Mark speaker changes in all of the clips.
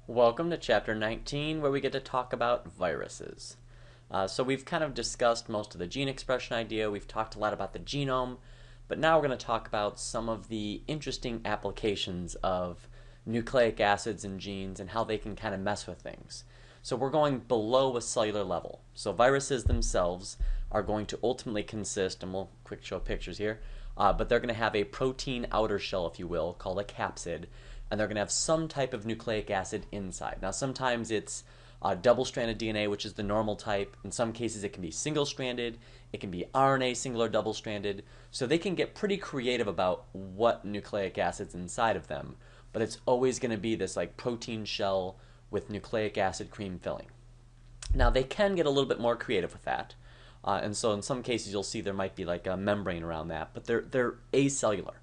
Speaker 1: Welcome to Chapter 19, where we get to talk about viruses. So we've kind of discussed most of the gene expression idea, we've talked a lot about the genome, but now we're going to talk about some of the interesting applications of nucleic acids and genes and how they can kind of mess with things. So we're going below a cellular level. So viruses themselves are going to ultimately consist, and we'll quick show pictures here, but they're going to have a protein outer shell, if you will, called a capsid, and they're going to have some type of nucleic acid inside. Now, sometimes it's double-stranded DNA, which is the normal type. In some cases, it can be single-stranded. It can be RNA single or double-stranded. So they can get pretty creative about what nucleic acid's inside of them. But it's always going to be this like protein shell with nucleic acid cream filling. Now, they can get a little bit more creative with that. And so in some cases, you'll see there might be like a membrane around that, but they're acellular.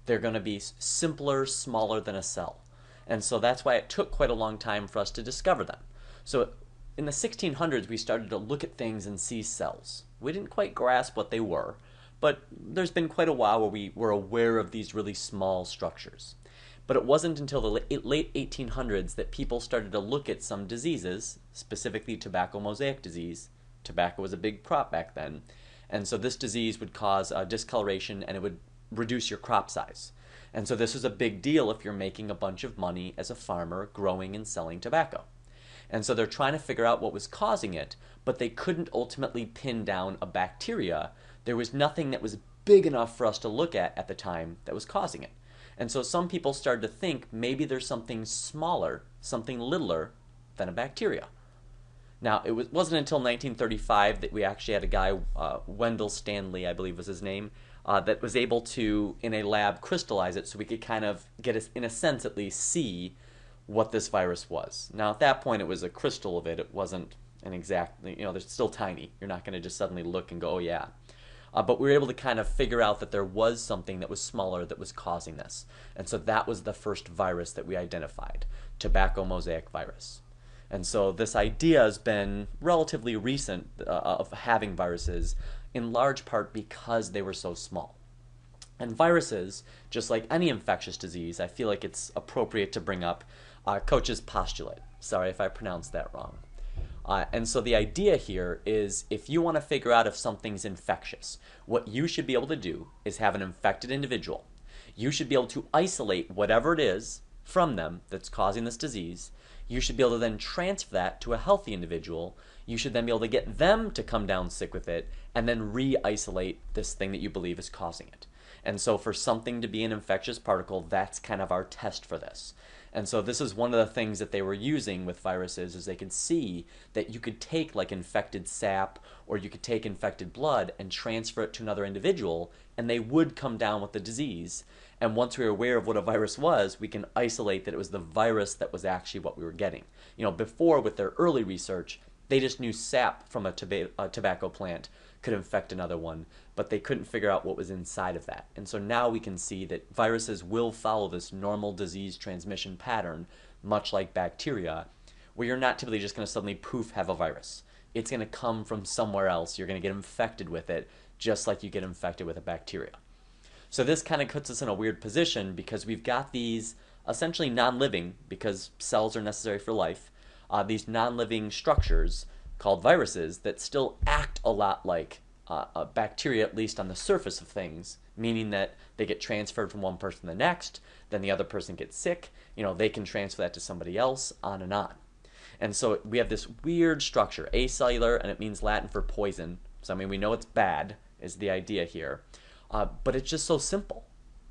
Speaker 1: They're going to be simpler, smaller than a cell. And so that's why it took quite a long time for us to discover them. So in the 1600s, we started to look at things and see cells. We didn't quite grasp what they were, but there's been quite a while where we were aware of these really small structures. But it wasn't until the late 1800s that people started to look at some diseases, specifically tobacco mosaic disease. Tobacco was a big crop back then. And so this disease would cause discoloration, and it would reduce your crop size. And so this is a big deal if you're making a bunch of money as a farmer growing and selling tobacco. And so they're trying to figure out what was causing it, but they couldn't ultimately pin down a bacteria. There was nothing that was big enough for us to look at the time that was causing it. And so some people started to think maybe there's something smaller, something littler than a bacteria. Now, wasn't until 1935 that we actually had a guy, Wendell Stanley, I believe was his name, that was able to, in a lab, crystallize it so we could kind of get, in a sense at least, see what this virus was. Now, at that point, it was a crystal of it. It wasn't an exact, they're still tiny. You're not going to just suddenly look and go, oh, yeah. But we were able to kind of figure out that there was something that was smaller that was causing this. And so that was the first virus that we identified, tobacco mosaic virus. And so this idea has been relatively recent of having viruses, in large part because they were so small. And viruses, just like any infectious disease, I feel like it's appropriate to bring up Koch's postulate. Sorry if I pronounced that wrong. And so the idea here is if you want to figure out if something's infectious, what you should be able to do is have an infected individual. You should be able to isolate whatever it is from them that's causing this disease. You should be able to then transfer that to a healthy individual. You should then be able to get them to come down sick with it and then re-isolate this thing that you believe is causing it. And so for something to be an infectious particle, that's kind of our test for this. And so this is one of the things that they were using with viruses, is they could see that you could take like infected sap or you could take infected blood and transfer it to another individual, and they would come down with the disease. And once we were aware of what a virus was, we can isolate that it was the virus that was actually what we were getting. Before, with their early research, they just knew sap from a tobacco plant could infect another one, but they couldn't figure out what was inside of that. And so now we can see that viruses will follow this normal disease transmission pattern, much like bacteria, where you're not typically just going to suddenly poof have a virus. It's going to come from somewhere else. You're going to get infected with it, just like you get infected with a bacteria. So this kind of puts us in a weird position because we've got these essentially non-living, because cells are necessary for life, these non-living structures called viruses that still act a lot like bacteria, at least on the surface of things, meaning that they get transferred from one person to the next, then the other person gets sick, they can transfer that to somebody else, on and on. And so we have this weird structure, acellular, and it means Latin for poison. So we know it's bad, is the idea here. But it's just so simple.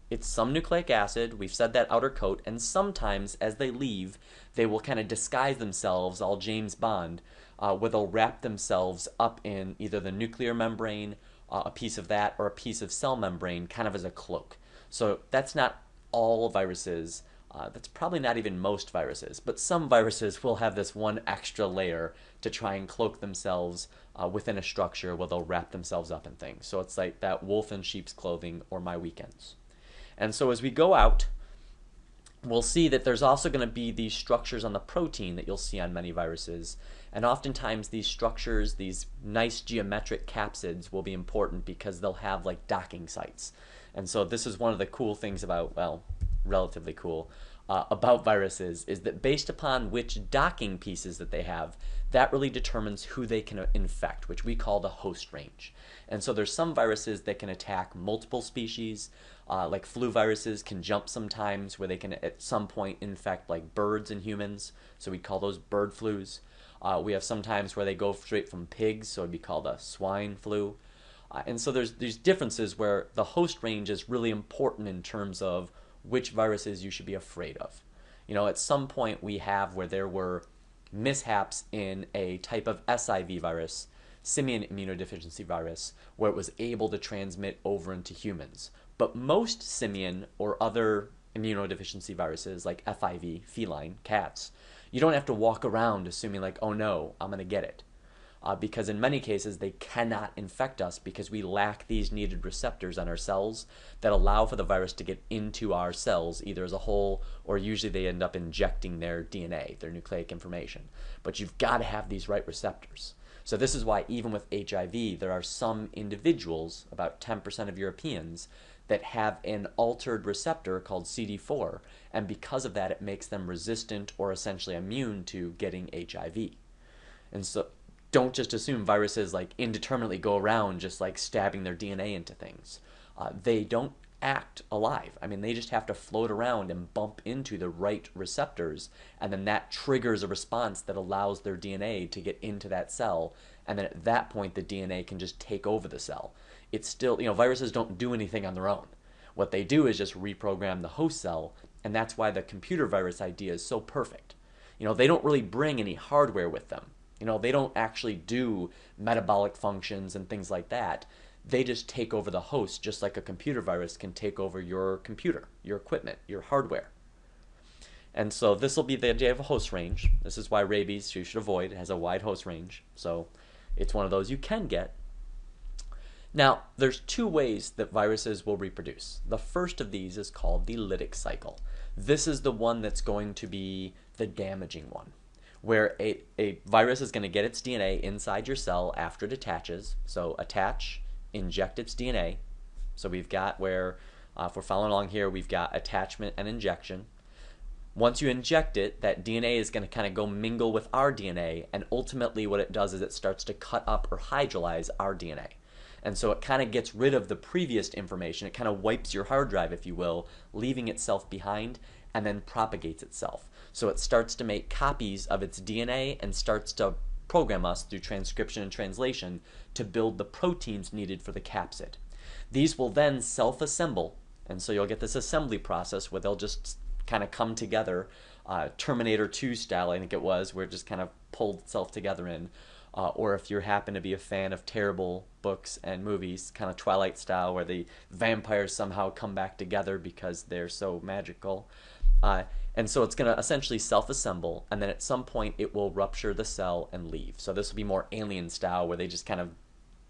Speaker 1: It's some nucleic acid, we've said that outer coat, and sometimes as they leave, they will kind of disguise themselves, all James Bond, where they'll wrap themselves up in either the nuclear membrane, a piece of that, or a piece of cell membrane, kind of as a cloak. So that's not all viruses. That's probably not even most viruses, but some viruses will have this one extra layer to try and cloak themselves within a structure where they'll wrap themselves up in things. So it's like that wolf in sheep's clothing, or my weekends. And so as we go out, we'll see that there's also going to be these structures on the protein that you'll see on many viruses. And oftentimes these structures, these nice geometric capsids, will be important because they'll have like docking sites. And so this is one of the cool things about, well, relatively cool, about viruses is that based upon which docking pieces that they have, that really determines who they can infect, which we call the host range. And so there's some viruses that can attack multiple species, like flu viruses can jump sometimes where they can at some point infect like birds and humans, so we call those bird flus. We have sometimes where they go straight from pigs, so it'd be called a swine flu. And so there's these differences where the host range is really important in terms of which viruses you should be afraid of. At some point we have where there were mishaps in a type of SIV virus, simian immunodeficiency virus, where it was able to transmit over into humans. But most simian or other immunodeficiency viruses like FIV, feline, cats, you don't have to walk around assuming like, oh no, I'm going to get it. Because in many cases they cannot infect us because we lack these needed receptors on our cells that allow for the virus to get into our cells, either as a whole or usually they end up injecting their DNA, their nucleic information. But you've got to have these right receptors. So this is why even with HIV, there are some individuals, about 10% of Europeans, that have an altered receptor called CD4, and because of that it makes them resistant or essentially immune to getting HIV. And so don't just assume viruses like indeterminately go around just like stabbing their DNA into things. They don't act alive. I mean, they just have to float around and bump into the right receptors, and then that triggers a response that allows their DNA to get into that cell, and then at that point the DNA can just take over the cell. It's still, viruses don't do anything on their own. What they do is just reprogram the host cell, and that's why the computer virus idea is so perfect. They don't really bring any hardware with them. They don't actually do metabolic functions and things like that. They just take over the host, just like a computer virus can take over your computer, your equipment, your hardware. And so this will be the idea of a host range. This is why rabies you should avoid. It has a wide host range. So it's one of those you can get. Now, there's two ways that viruses will reproduce. The first of these is called the lytic cycle. This is the one that's going to be the damaging one, where a virus is going to get its DNA inside your cell after it attaches. So attach, inject its DNA. So we've got where, if we're following along here, we've got attachment and injection. Once you inject it, that DNA is going to kind of go mingle with our DNA, and ultimately what it does is it starts to cut up or hydrolyze our DNA. And so it kind of gets rid of the previous information. It kind of wipes your hard drive, if you will, leaving itself behind, and then propagates itself. So it starts to make copies of its DNA and starts to program us through transcription and translation to build the proteins needed for the capsid. These will then self-assemble, and so you'll get this assembly process where they'll just kind of come together, Terminator 2 style, I think it was, where it just kind of pulled itself together in. Or if you happen to be a fan of terrible books and movies, kind of Twilight style, where the vampires somehow come back together because they're so magical. And so it's going to essentially self-assemble, and then at some point it will rupture the cell and leave. So this will be more alien style, where they just kind of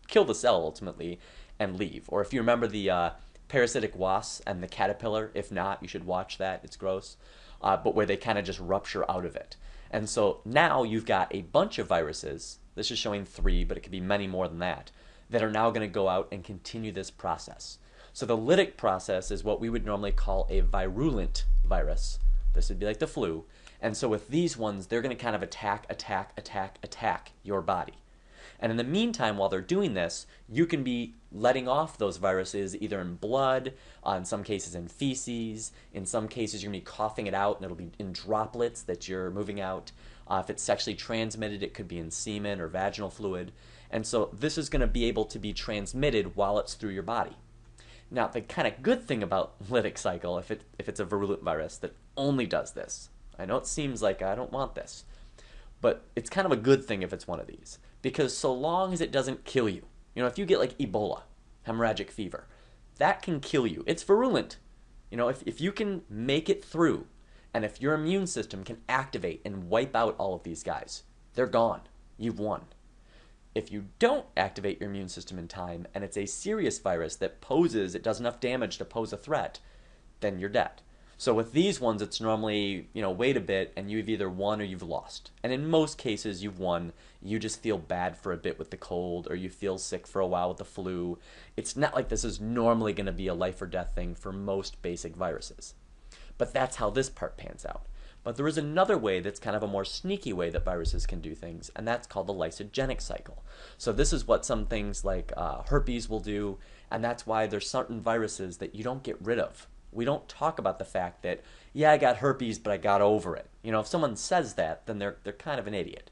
Speaker 1: kill the cell ultimately and leave. Or if you remember the parasitic wasps and the caterpillar, if not, you should watch that. It's gross. But where they kind of just rupture out of it. And so now you've got a bunch of viruses. This is showing 3, but it could be many more than that are now going to go out and continue this process. So the lytic process is what we would normally call a virulent virus. This would be like the flu. And so with these ones, they're going to kind of attack your body. And in the meantime, while they're doing this, you can be letting off those viruses either in blood, in some cases in feces, in some cases you're going to be coughing it out and it'll be in droplets that you're moving out. If it's sexually transmitted, it could be in semen or vaginal fluid. And so this is going to be able to be transmitted while it's through your body. Now, the kind of good thing about lytic cycle, if it's a virulent virus that only does this, I know it seems like I don't want this, but it's kind of a good thing if it's one of these, because so long as it doesn't kill you, if you get like Ebola, hemorrhagic fever, that can kill you. It's virulent. If you can make it through, and if your immune system can activate and wipe out all of these guys, they're gone. You've won. If you don't activate your immune system in time, and it's a serious virus that it does enough damage to pose a threat, then you're dead. So with these ones, it's normally, wait a bit, and you've either won or you've lost. And in most cases, you've won. You just feel bad for a bit with the cold, or you feel sick for a while with the flu. It's not like this is normally going to be a life or death thing for most basic viruses. But that's how this part pans out. But there is another way that's kind of a more sneaky way that viruses can do things, and that's called the lysogenic cycle. So this is what some things like herpes will do, and that's why there's certain viruses that you don't get rid of. We don't talk about the fact that, yeah, I got herpes, but I got over it. You know, if someone says that, then they're kind of an idiot.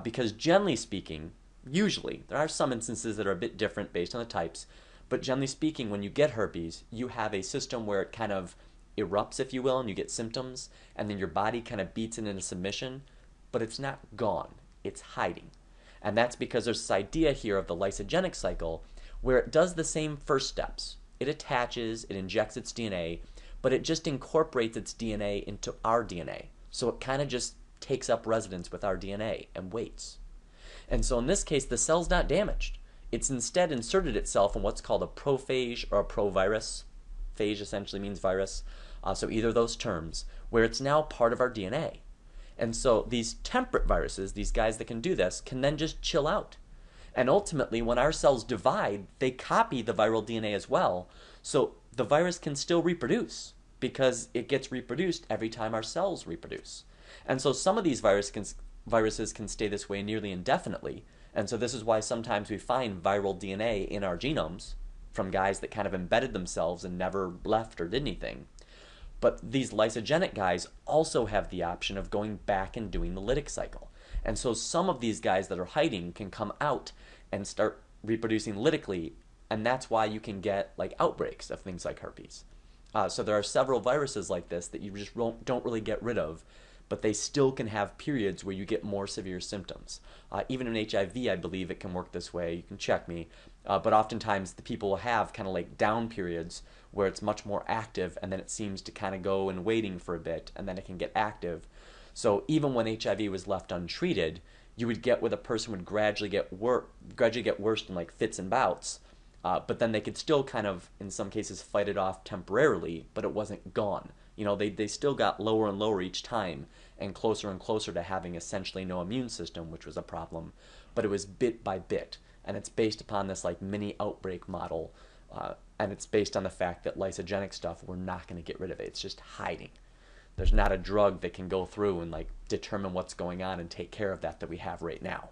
Speaker 1: Because generally speaking, usually, there are some instances that are a bit different based on the types, but generally speaking, when you get herpes, you have a system where it kind of erupts, if you will, and you get symptoms, and then your body kind of beats it into submission, but it's not gone. It's hiding. And that's because there's this idea here of the lysogenic cycle where it does the same first steps. It attaches, it injects its DNA, but it just incorporates its DNA into our DNA. So it kind of just takes up residence with our DNA and waits. And so in this case, the cell's not damaged. It's instead inserted itself in what's called a prophage or a provirus. Phage essentially means virus. So either of those terms, where it's now part of our DNA. And so these temperate viruses, these guys that can do this, can then just chill out. And ultimately, when our cells divide, they copy the viral DNA as well. So the virus can still reproduce because it gets reproduced every time our cells reproduce. And so some of these viruses can stay this way nearly indefinitely. And so this is why sometimes we find viral DNA in our genomes from guys that kind of embedded themselves and never left or did anything. But these lysogenic guys also have the option of going back and doing the lytic cycle. And so some of these guys that are hiding can come out and start reproducing lytically, and that's why you can get like outbreaks of things like herpes. So there are several viruses like this that you just don't really get rid of, but they still can have periods where you get more severe symptoms. Even in HIV, I believe it can work this way. You can check me. But oftentimes the people will have kind of like down periods where it's much more active, and then it seems to kind of go in waiting for a bit, and then it can get active. So even when HIV was left untreated, you would get where the person would gradually get worse in like fits and bouts, but then they could still kind of, in some cases, fight it off temporarily, but it wasn't gone. You know, they still got lower and lower each time and closer to having essentially no immune system, which was a problem, but it was bit by bit. And it's based upon this like mini outbreak model, and it's based on the fact that lysogenic stuff, we're not going to get rid of it. It's just hiding. There's not a drug that can go through and like determine what's going on and take care of that we have right now.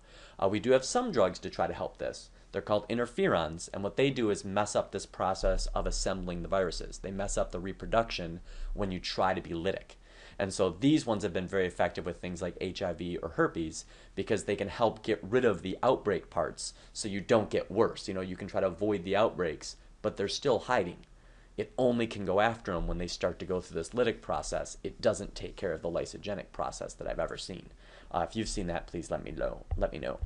Speaker 1: We do have some drugs to try to help this. They're called interferons, and what they do is mess up this process of assembling the viruses. They mess up the reproduction when you try to be lytic. And so these ones have been very effective with things like HIV or herpes because they can help get rid of the outbreak parts so you don't get worse. You know, you can try to avoid the outbreaks, but they're still hiding. It only can go after them when they start to go through this lytic process. It doesn't take care of the lysogenic process that I've ever seen. If you've seen that, please let me know.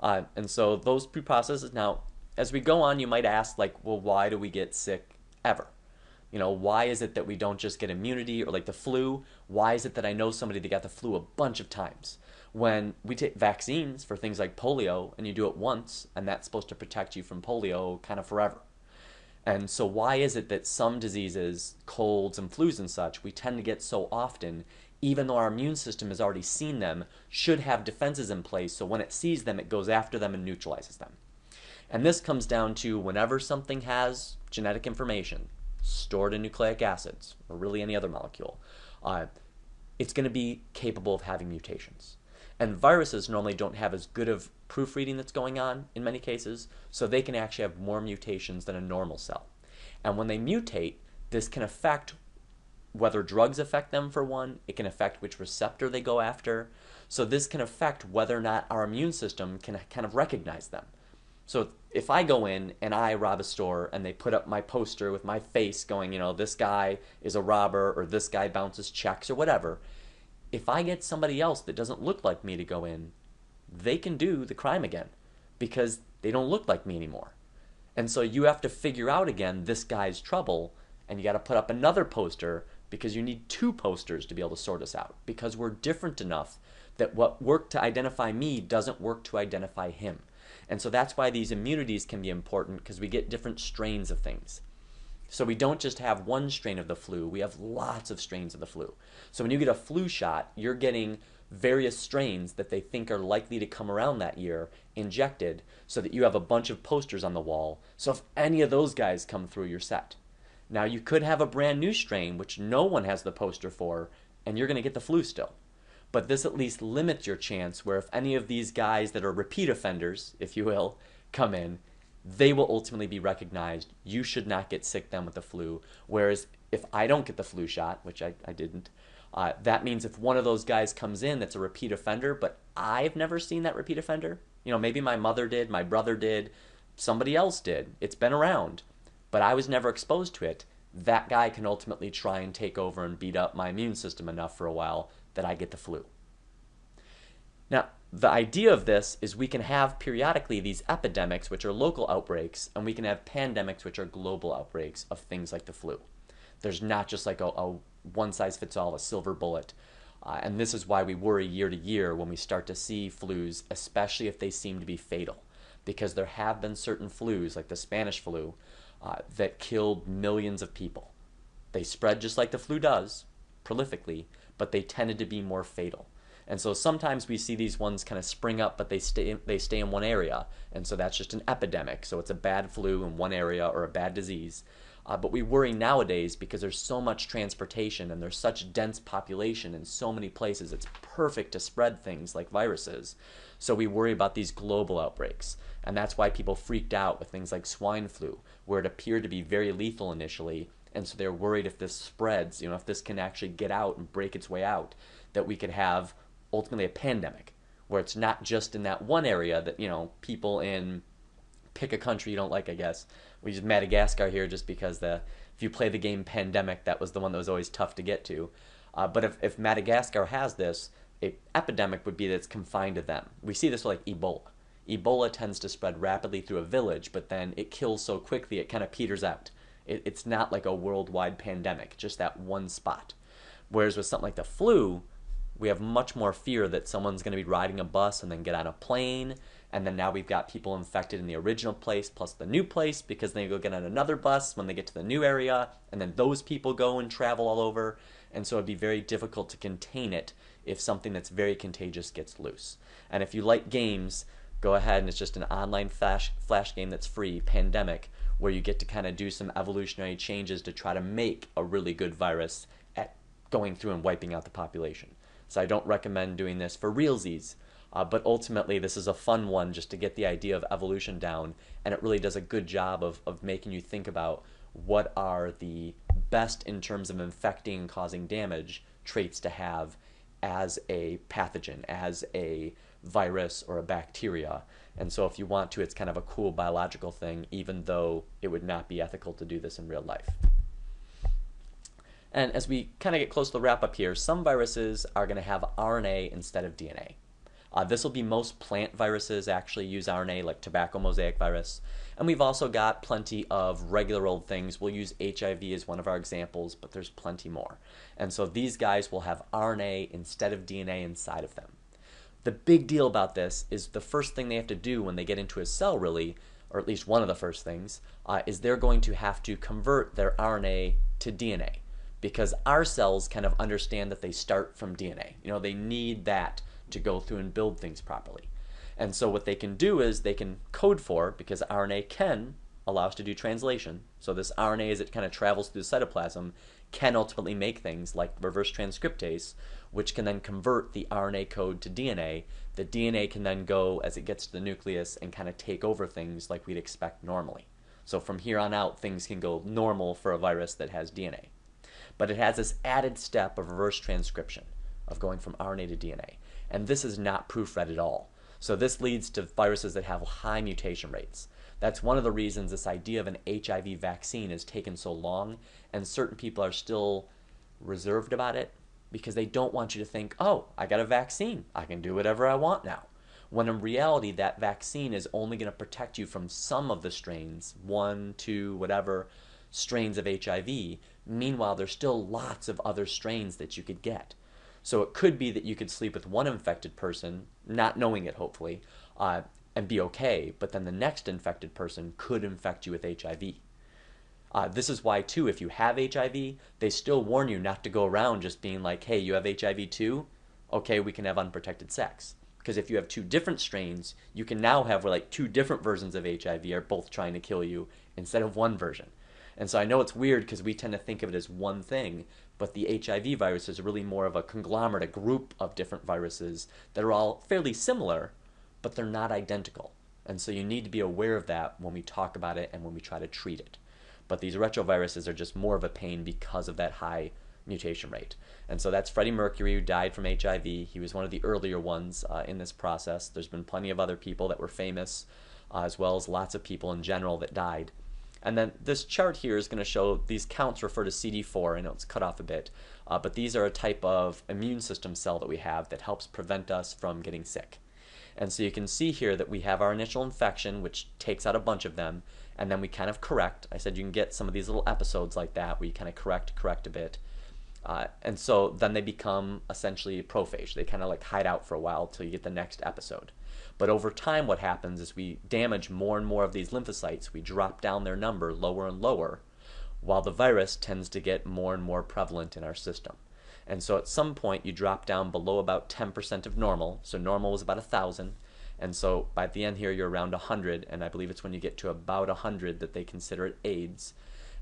Speaker 1: And so those two processes. Now, as we go on, you might ask, like, well, why do we get sick ever? You know, why is it that we don't just get immunity or like the flu? Why is it that I know somebody that got the flu a bunch of times? When we take vaccines for things like polio and you do it once and that's supposed to protect you from polio kind of forever. And so why is it that some diseases, colds and flus and such, we tend to get so often, even though our immune system has already seen them, should have defenses in place so when it sees them, it goes after them and neutralizes them. And this comes down to whenever something has genetic information stored in nucleic acids, or really any other molecule, it's going to be capable of having mutations. And viruses normally don't have as good of proofreading that's going on in many cases, so they can actually have more mutations than a normal cell. And when they mutate, this can affect whether drugs affect them for one, it can affect which receptor they go after, so this can affect whether or not our immune system can kind of recognize them. So if I go in and I rob a store and they put up my poster with my face going, you know, this guy is a robber or this guy bounces checks or whatever, if I get somebody else that doesn't look like me to go in, they can do the crime again because they don't look like me anymore. And so you have to figure out again this guy's trouble, and you got to put up another poster because you need two posters to be able to sort us out because we're different enough that what worked to identify me doesn't work to identify him. And so that's why these immunities can be important because we get different strains of things. So we don't just have one strain of the flu, we have lots of strains of the flu. So when you get a flu shot, you're getting various strains that they think are likely to come around that year injected so that you have a bunch of posters on the wall. So if any of those guys come through, you're set. Now, you could have a brand new strain, which no one has the poster for, and you're going to get the flu still. But this at least limits your chance where if any of these guys that are repeat offenders, if you will, come in, they will ultimately be recognized. You should not get sick then with the flu. Whereas if I don't get the flu shot, which I didn't, that means if one of those guys comes in that's a repeat offender, but I've never seen that repeat offender, maybe my mother did, my brother did, somebody else did, it's been around, but I was never exposed to it, that guy can ultimately try and take over and beat up my immune system enough for a while that I get the flu. Now, the idea of this is we can have periodically these epidemics, which are local outbreaks, and we can have pandemics, which are global outbreaks of things like the flu. There's not just like a one-size-fits-all, a silver bullet. And this is why we worry year to year when we start to see flus, especially if they seem to be fatal. Because there have been certain flus, like the Spanish flu, that killed millions of people. They spread just like the flu does, prolifically, but they tended to be more fatal. And so sometimes we see these ones kind of spring up, but they stay in one area. And so that's just an epidemic. So it's a bad flu in one area or a bad disease. But we worry nowadays because there's so much transportation and there's such dense population in so many places. It's perfect to spread things like viruses. So we worry about these global outbreaks. And that's why people freaked out with things like swine flu, where it appeared to be very lethal initially. And so they're worried if this spreads, if this can actually get out and break its way out, that we could have ultimately a pandemic, where it's not just in that one area that, people in, pick a country you don't like, I guess. We use Madagascar here just because if you play the game Pandemic, that was the one that was always tough to get to. But if Madagascar has this, an epidemic would be that it's confined to them. We see this with like Ebola. Ebola tends to spread rapidly through a village, but then it kills so quickly it kind of peters out. It's not like a worldwide pandemic, just that one spot. Whereas with something like the flu, we have much more fear that someone's going to be riding a bus and then get on a plane, and then now we've got people infected in the original place plus the new place because they go get on another bus when they get to the new area, and then those people go and travel all over, and so it'd be very difficult to contain it if something that's very contagious gets loose. And if you like games, go ahead, and it's just an online flash game that's free, Pandemic, where you get to kind of do some evolutionary changes to try to make a really good virus at going through and wiping out the population. So I don't recommend doing this for realsies, but ultimately this is a fun one just to get the idea of evolution down, and it really does a good job of making you think about what are the best in terms of infecting and causing damage traits to have as a pathogen, as a virus or a bacteria. And so if you want to, it's kind of a cool biological thing, even though it would not be ethical to do this in real life. And as we kind of get close to the wrap up here, some viruses are going to have RNA instead of DNA. This will be most plant viruses actually use RNA, like tobacco mosaic virus. And we've also got plenty of regular old things. We'll use HIV as one of our examples, but there's plenty more. And so these guys will have RNA instead of DNA inside of them. The big deal about this is the first thing they have to do when they get into a cell, really, or at least one of the first things, is they're going to have to convert their RNA to DNA. Because our cells kind of understand that they start from DNA. They need that to go through and build things properly. And so what they can do is they can code for, because RNA can allow us to do translation. So this RNA, as it kind of travels through the cytoplasm, can ultimately make things like reverse transcriptase, which can then convert the RNA code to DNA. The DNA can then go, as it gets to the nucleus, and kind of take over things like we'd expect normally. So from here on out, things can go normal for a virus that has DNA. But it has this added step of reverse transcription, of going from RNA to DNA. And this is not proofread at all. So this leads to viruses that have high mutation rates. That's one of the reasons this idea of an HIV vaccine has taken so long, and certain people are still reserved about it because they don't want you to think, oh, I got a vaccine, I can do whatever I want now. When in reality, that vaccine is only going to protect you from some of the strains, 1, 2, whatever strains of HIV. Meanwhile, there's still lots of other strains that you could get. So it could be that you could sleep with one infected person, not knowing it hopefully, and be okay, but then the next infected person could infect you with HIV. This is why, too, if you have HIV, they still warn you not to go around just being like, hey, you have HIV too? Okay, we can have unprotected sex. Because if you have two different strains, you can now have where like two different versions of HIV are both trying to kill you instead of one version. And so I know it's weird because we tend to think of it as one thing, but the HIV virus is really more of a conglomerate, a group of different viruses that are all fairly similar, but they're not identical. And so you need to be aware of that when we talk about it and when we try to treat it. But these retroviruses are just more of a pain because of that high mutation rate. And so that's Freddie Mercury, who died from HIV. He was one of the earlier ones in this process. There's been plenty of other people that were famous, as well as lots of people in general that died. And then this chart here is going to show these counts refer to CD4. I know it's cut off a bit, but these are a type of immune system cell that we have that helps prevent us from getting sick. And so you can see here that we have our initial infection, which takes out a bunch of them, and then we kind of correct. I said you can get some of these little episodes like that where you kind of correct a bit. And so then they become essentially prophage. They kind of like hide out for a while till you get the next episode. But over time what happens is we damage more and more of these lymphocytes. We drop down their number lower and lower, while the virus tends to get more and more prevalent in our system. And so at some point you drop down below about 10% of normal. So normal was about 1,000. And so by the end here you're around 100, and I believe it's when you get to about 100 that they consider it AIDS.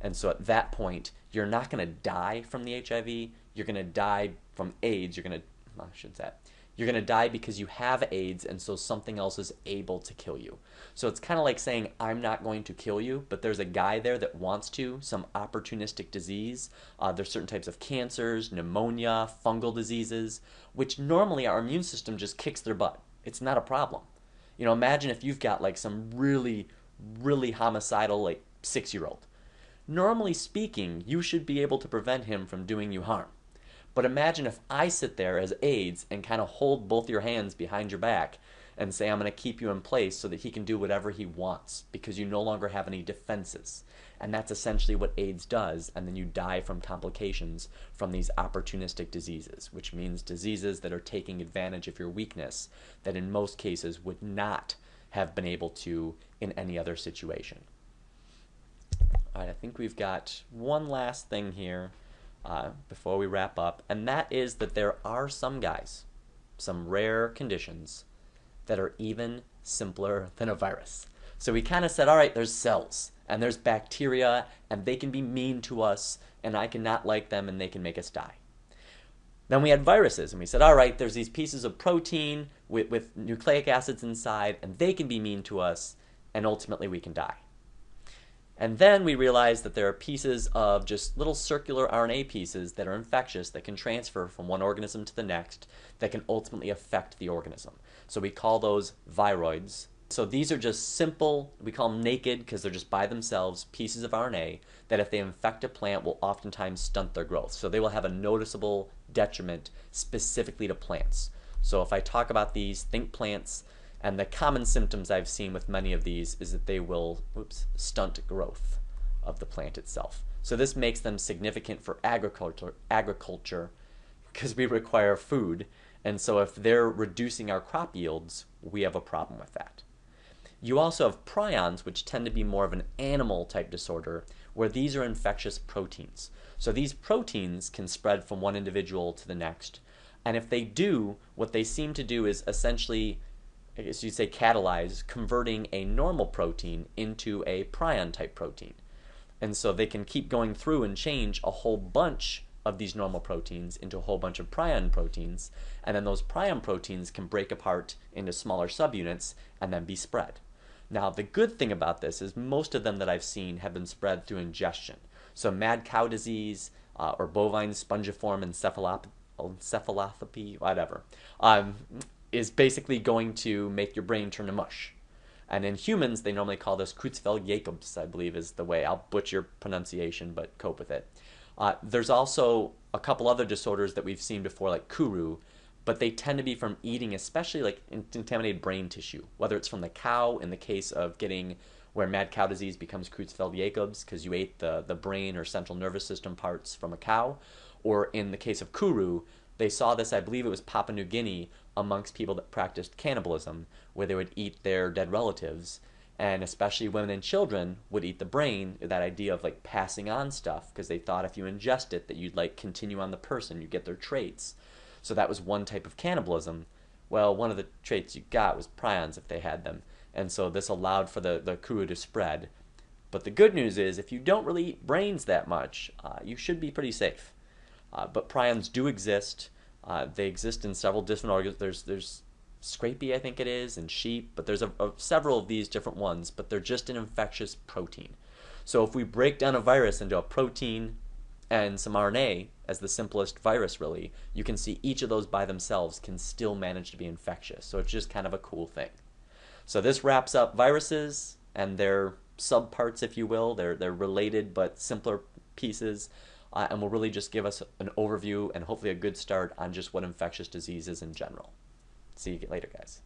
Speaker 1: And so at that point, you're not going to die from the HIV. You're going to die from AIDS. You're going to die because you have AIDS, and so something else is able to kill you. So it's kind of like saying, I'm not going to kill you, but there's a guy there that wants to, some opportunistic disease. There's certain types of cancers, pneumonia, fungal diseases, which normally our immune system just kicks their butt. It's not a problem. You know, imagine if you've got like some really, really homicidal, like 6-year-old. Normally speaking, you should be able to prevent him from doing you harm. But imagine if I sit there as AIDS and kind of hold both your hands behind your back and say I'm going to keep you in place so that he can do whatever he wants because you no longer have any defenses. And that's essentially what AIDS does, and then you die from complications from these opportunistic diseases, which means diseases that are taking advantage of your weakness that in most cases would not have been able to in any other situation. All right, I think we've got one last thing here before we wrap up, and that is that there are some guys, some rare conditions, that are even simpler than a virus. So we kind of said, all right, there's cells, and there's bacteria, and they can be mean to us, and I can not like them, and they can make us die. Then we had viruses, and we said, all right, there's these pieces of protein with nucleic acids inside, and they can be mean to us, and ultimately we can die. And then we realized that there are pieces of just little circular RNA pieces that are infectious that can transfer from one organism to the next that can ultimately affect the organism. So we call those viroids. So these are just simple, we call them naked because they're just by themselves, pieces of RNA that if they infect a plant will oftentimes stunt their growth. So they will have a noticeable detriment specifically to plants. So if I talk about these, think plants. And the common symptoms I've seen with many of these is that they will stunt growth of the plant itself. So this makes them significant for agriculture because we require food. And so if they're reducing our crop yields, we have a problem with that. You also have prions, which tend to be more of an animal type disorder, where these are infectious proteins. So these proteins can spread from one individual to the next. And if they do, what they seem to do is essentially, I guess you'd say, catalyze, converting a normal protein into a prion-type protein. And so they can keep going through and change a whole bunch of these normal proteins into a whole bunch of prion proteins, and then those prion proteins can break apart into smaller subunits and then be spread. Now, the good thing about this is most of them that I've seen have been spread through ingestion. So mad cow disease or bovine spongiform encephalopathy, whatever, is basically going to make your brain turn to mush. And in humans, they normally call this Creutzfeldt-Jacobs, I believe is the way. I'll butcher pronunciation, but cope with it. There's also a couple other disorders that we've seen before, like Kuru, but they tend to be from eating, especially like contaminated brain tissue, whether it's from the cow in the case of getting where mad cow disease becomes Creutzfeldt-Jacobs because you ate the brain or central nervous system parts from a cow, or in the case of Kuru, they saw this, I believe it was Papua New Guinea, amongst people that practiced cannibalism, where they would eat their dead relatives, and especially women and children would eat the brain, that idea of like passing on stuff, because they thought if you ingest it that you'd like continue on the person, you get their traits. So that was one type of cannibalism. Well, one of the traits you got was prions if they had them, and so this allowed for the Kuru to spread. But the good news is if you don't really eat brains that much, you should be pretty safe. But prions do exist. They exist in several different organisms. There's scrapie, I think it is, and sheep, but there's several of these different ones, but they're just an infectious protein. So if we break down a virus into a protein and some RNA as the simplest virus really, you can see each of those by themselves can still manage to be infectious. So it's just kind of a cool thing. So this wraps up viruses and their subparts, if you will. They're related but simpler pieces, and will really just give us an overview and hopefully a good start on just what infectious disease is in general. See you later, guys.